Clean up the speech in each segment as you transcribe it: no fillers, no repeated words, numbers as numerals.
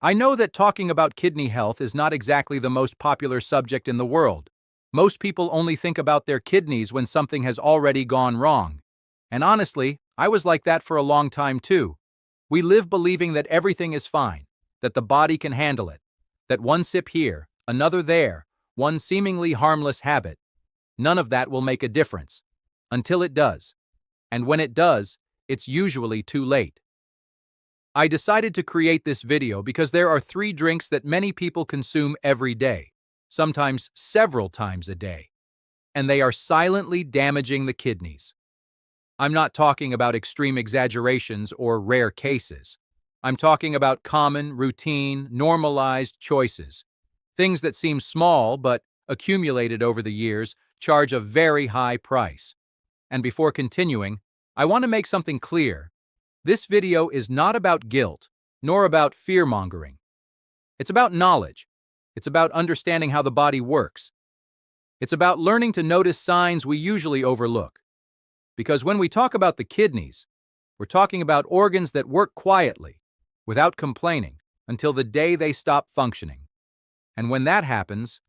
I know that talking about kidney health is not exactly the most popular subject in the world. Most people only think about their kidneys when something has already gone wrong. And honestly, I was like that for a long time too. We live believing that everything is fine, that the body can handle it, that one sip here, another there, one seemingly harmless habit. None of that will make a difference. Until it does. And when it does, it's usually too late. I decided to create this video because there are 3 drinks that many people consume every day, sometimes several times a day, and they are silently damaging the kidneys. I'm not talking about extreme exaggerations or rare cases. I'm talking about common, routine, normalized choices. Things that seem small but, accumulated over the years, charge a very high price. And before continuing, I want to make something clear. This video is not about guilt, nor about fear-mongering. It's about knowledge. It's about understanding how the body works. It's about learning to notice signs we usually overlook. Because when we talk about the kidneys, we're talking about organs that work quietly, without complaining, until the day they stop functioning. And when that happens,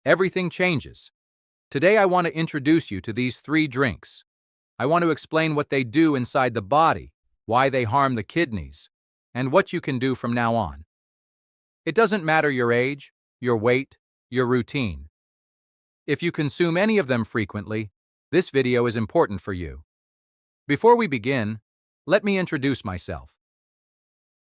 everything changes. Today I want to introduce you to these 3 drinks. I want to explain what they do inside the body, why they harm the kidneys, and what you can do from now on. It doesn't matter your age, your weight, your routine. If you consume any of them frequently, this video is important for you. Before we begin, let me introduce myself.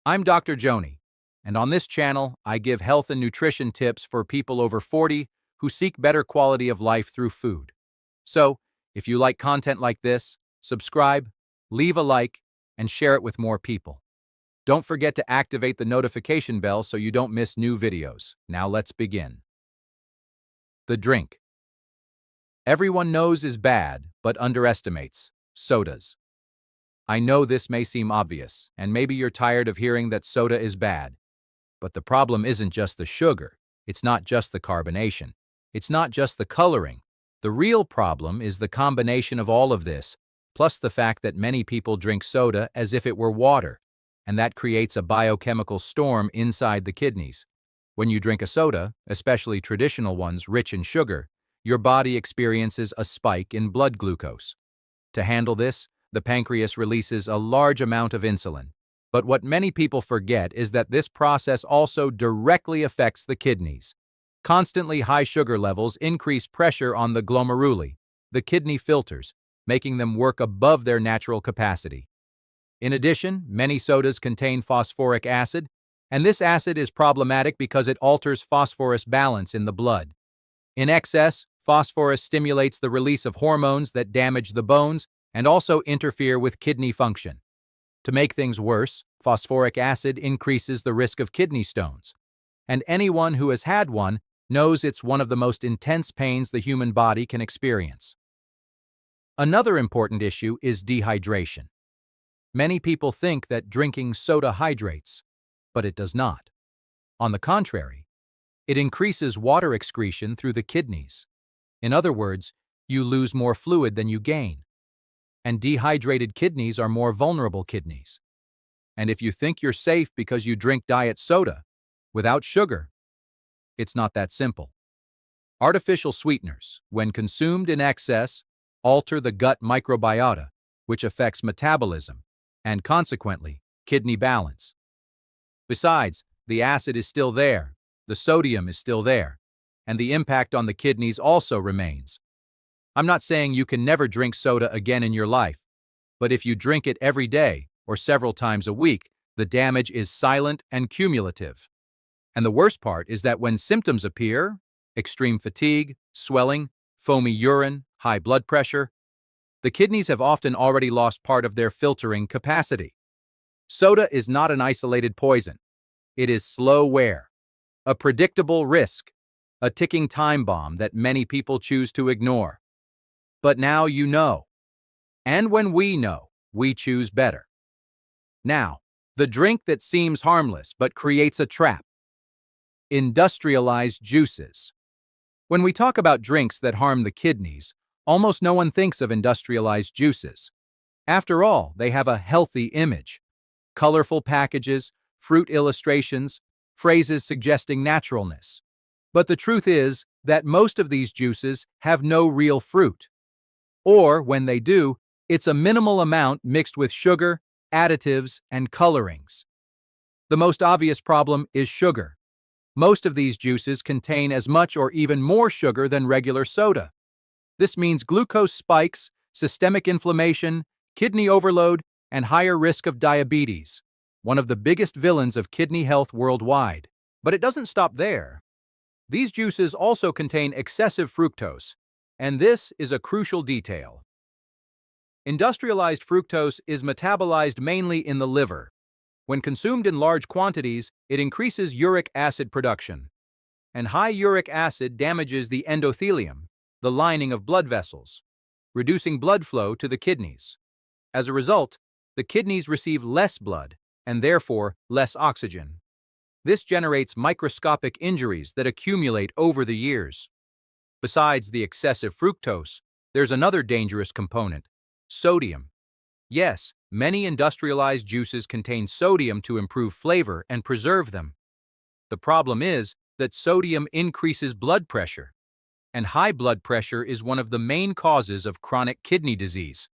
I'm Dr. Joni, and on this channel, I give health and nutrition tips for people over 40 who seek better quality of life through food. So, if you like content like this, subscribe, leave a like, and share it with more people. Don't forget to activate the notification bell so you don't miss new videos. Now let's begin. The drink. Everyone knows is bad, but underestimates sodas. I know this may seem obvious, and maybe you're tired of hearing that soda is bad. But the problem isn't just the sugar. It's not just the carbonation. It's not just the coloring. The real problem is the combination of all of this, plus the fact that many people drink soda as if it were water, and that creates a biochemical storm inside the kidneys. When you drink a soda, especially traditional ones rich in sugar, your body experiences a spike in blood glucose. To handle this, the pancreas releases a large amount of insulin. But what many people forget is that this process also directly affects the kidneys. Constantly high sugar levels increase pressure on the glomeruli, the kidney filters, making them work above their natural capacity. In addition, many sodas contain phosphoric acid, and this acid is problematic because it alters phosphorus balance in the blood. In excess, phosphorus stimulates the release of hormones that damage the bones and also interfere with kidney function. To make things worse, phosphoric acid increases the risk of kidney stones. And anyone who has had one knows it's one of the most intense pains the human body can experience. Another important issue is dehydration. Many people think that drinking soda hydrates, but it does not. On the contrary, it increases water excretion through the kidneys. In other words, you lose more fluid than you gain. And dehydrated kidneys are more vulnerable kidneys. And if you think you're safe because you drink diet soda, without sugar, it's not that simple. Artificial sweeteners, when consumed in excess, alter the gut microbiota, which affects metabolism, and consequently, kidney balance. Besides, the acid is still there, the sodium is still there, and the impact on the kidneys also remains. I'm not saying you can never drink soda again in your life, but if you drink it every day or several times a week, the damage is silent and cumulative. And the worst part is that when symptoms appear, extreme fatigue, swelling, foamy urine, high blood pressure, the kidneys have often already lost part of their filtering capacity. Soda is not an isolated poison. It is slow wear, a predictable risk, a ticking time bomb that many people choose to ignore. But now you know. And when we know, we choose better. Now, the drink that seems harmless but creates a trap. Industrialized juices. When we talk about drinks that harm the kidneys, almost no one thinks of industrialized juices. After all, they have a healthy image. Colorful packages, fruit illustrations, phrases suggesting naturalness. But the truth is that most of these juices have no real fruit. Or, when they do, it's a minimal amount mixed with sugar, additives, and colorings. The most obvious problem is sugar. Most of these juices contain as much or even more sugar than regular soda. This means glucose spikes, systemic inflammation, kidney overload, and higher risk of diabetes, one of the biggest villains of kidney health worldwide. But it doesn't stop there. These juices also contain excessive fructose, and this is a crucial detail. Industrialized fructose is metabolized mainly in the liver. When consumed in large quantities, it increases uric acid production. And high uric acid damages the endothelium, the lining of blood vessels, reducing blood flow to the kidneys. As a result, the kidneys receive less blood and therefore less oxygen. This generates microscopic injuries that accumulate over the years. Besides the excessive fructose, there's another dangerous component: sodium. Yes, many industrialized juices contain sodium to improve flavor and preserve them. The problem is that sodium increases blood pressure, and high blood pressure is one of the main causes of chronic kidney disease.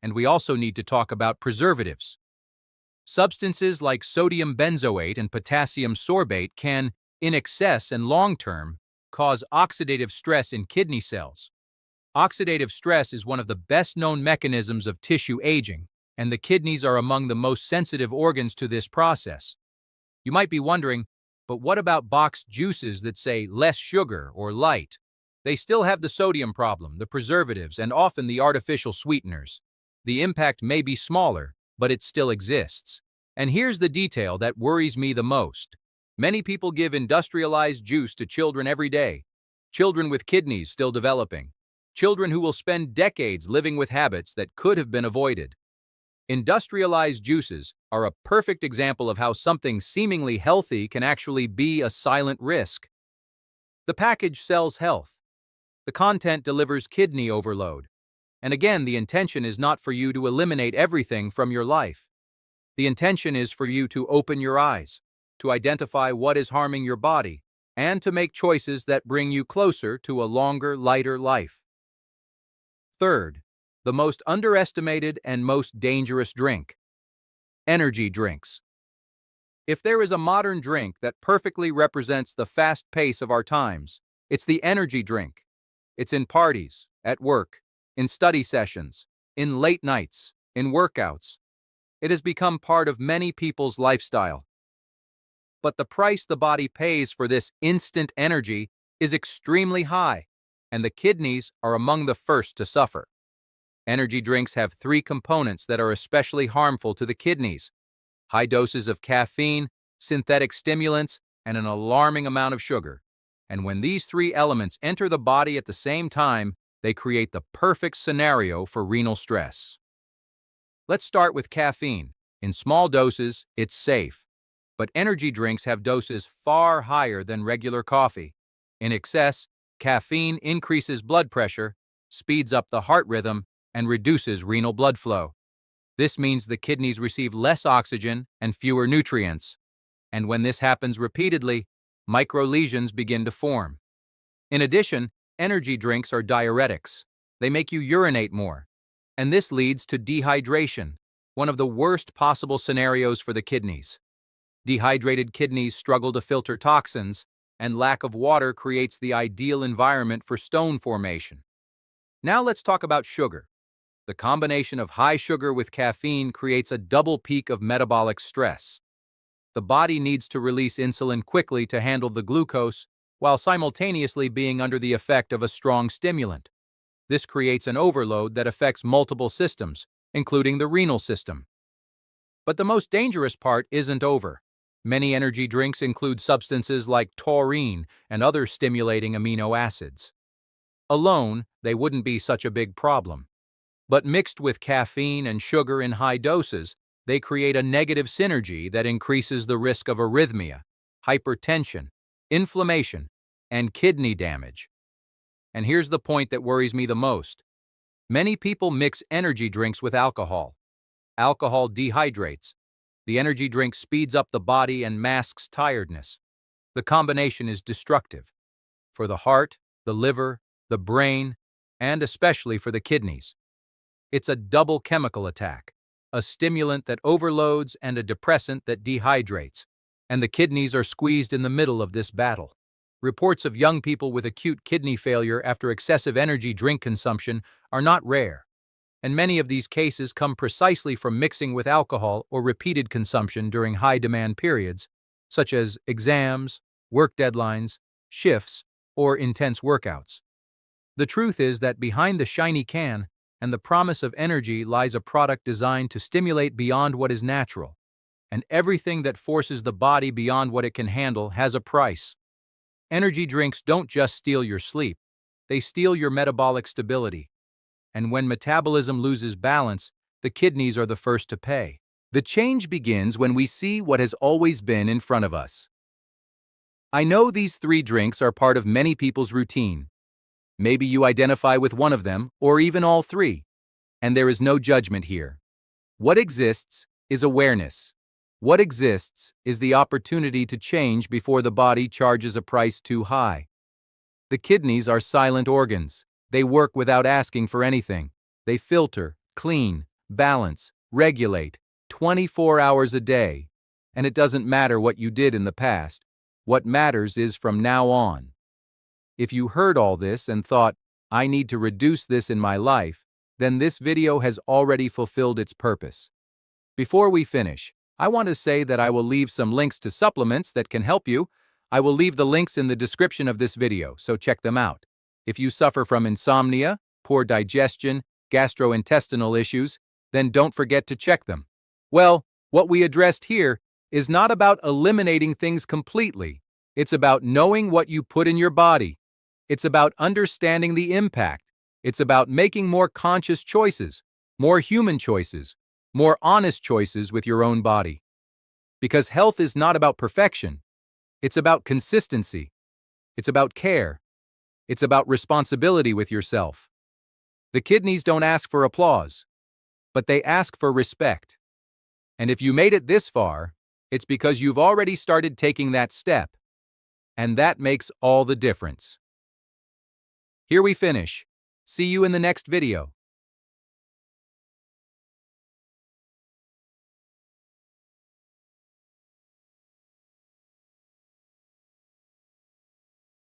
And we also need to talk about preservatives. Substances like sodium benzoate and potassium sorbate can, in excess and long-term, cause oxidative stress in kidney cells. Oxidative stress is one of the best-known mechanisms of tissue aging, and the kidneys are among the most sensitive organs to this process. You might be wondering, but what about boxed juices that say less sugar or light? They still have the sodium problem, the preservatives, and often the artificial sweeteners. The impact may be smaller, but it still exists. And here's the detail that worries me the most. Many people give industrialized juice to children every day. Children with kidneys still developing. Children who will spend decades living with habits that could have been avoided. Industrialized juices are a perfect example of how something seemingly healthy can actually be a silent risk. The package sells health. The content delivers kidney overload. And again, the intention is not for you to eliminate everything from your life. The intention is for you to open your eyes, to identify what is harming your body, and to make choices that bring you closer to a longer, lighter life. Third, the most underestimated and most dangerous drink: energy drinks. If there is a modern drink that perfectly represents the fast pace of our times, it's the energy drink. It's in parties, at work, in study sessions, in late nights, in workouts. It has become part of many people's lifestyle. But the price the body pays for this instant energy is extremely high, and the kidneys are among the first to suffer. Energy drinks have three components that are especially harmful to the kidneys: high doses of caffeine, synthetic stimulants, and an alarming amount of sugar. And when these three elements enter the body at the same time, they create the perfect scenario for renal stress. Let's start with caffeine. In small doses, it's safe. But energy drinks have doses far higher than regular coffee. In excess, caffeine increases blood pressure, speeds up the heart rhythm, and reduces renal blood flow. This means the kidneys receive less oxygen and fewer nutrients. And when this happens repeatedly, microlesions begin to form. In addition, energy drinks are diuretics. They make you urinate more. And this leads to dehydration, one of the worst possible scenarios for the kidneys. Dehydrated kidneys struggle to filter toxins, and lack of water creates the ideal environment for stone formation. Now let's talk about sugar. The combination of high sugar with caffeine creates a double peak of metabolic stress. The body needs to release insulin quickly to handle the glucose, while simultaneously being under the effect of a strong stimulant. This creates an overload that affects multiple systems, including the renal system. But the most dangerous part isn't over. Many energy drinks include substances like taurine and other stimulating amino acids. Alone, they wouldn't be such a big problem. But mixed with caffeine and sugar in high doses, they create a negative synergy that increases the risk of arrhythmia, hypertension, inflammation, and kidney damage. And here's the point that worries me the most. Many people mix energy drinks with alcohol. Alcohol dehydrates. The energy drink speeds up the body and masks tiredness. The combination is destructive for the heart, the liver, the brain, and especially for the kidneys. It's a double chemical attack, a stimulant that overloads and a depressant that dehydrates, and the kidneys are squeezed in the middle of this battle. Reports of young people with acute kidney failure after excessive energy drink consumption are not rare, and many of these cases come precisely from mixing with alcohol or repeated consumption during high-demand periods, such as exams, work deadlines, shifts, or intense workouts. The truth is that behind the shiny can and the promise of energy lies a product designed to stimulate beyond what is natural, and everything that forces the body beyond what it can handle has a price. Energy drinks don't just steal your sleep, they steal your metabolic stability. And when metabolism loses balance, the kidneys are the first to pay. The change begins when we see what has always been in front of us. I know these 3 drinks are part of many people's routine. Maybe you identify with one of them, or even all 3. And there is no judgment here. What exists is awareness. What exists is the opportunity to change before the body charges a price too high. The kidneys are silent organs. They work without asking for anything. They filter, clean, balance, regulate, 24 hours a day. And it doesn't matter what you did in the past. What matters is from now on. If you heard all this and thought, I need to reduce this in my life, then this video has already fulfilled its purpose. Before we finish, I want to say that I will leave some links to supplements that can help you. I will leave the links in the description of this video, so check them out. If you suffer from insomnia, poor digestion, gastrointestinal issues, then don't forget to check them. Well, what we addressed here is not about eliminating things completely. It's about knowing what you put in your body. It's about understanding the impact. It's about making more conscious choices, more human choices, more honest choices with your own body. Because health is not about perfection. It's about consistency. It's about care. It's about responsibility with yourself. The kidneys don't ask for applause, but they ask for respect. And if you made it this far, it's because you've already started taking that step. And that makes all the difference. Here we finish. See you in the next video.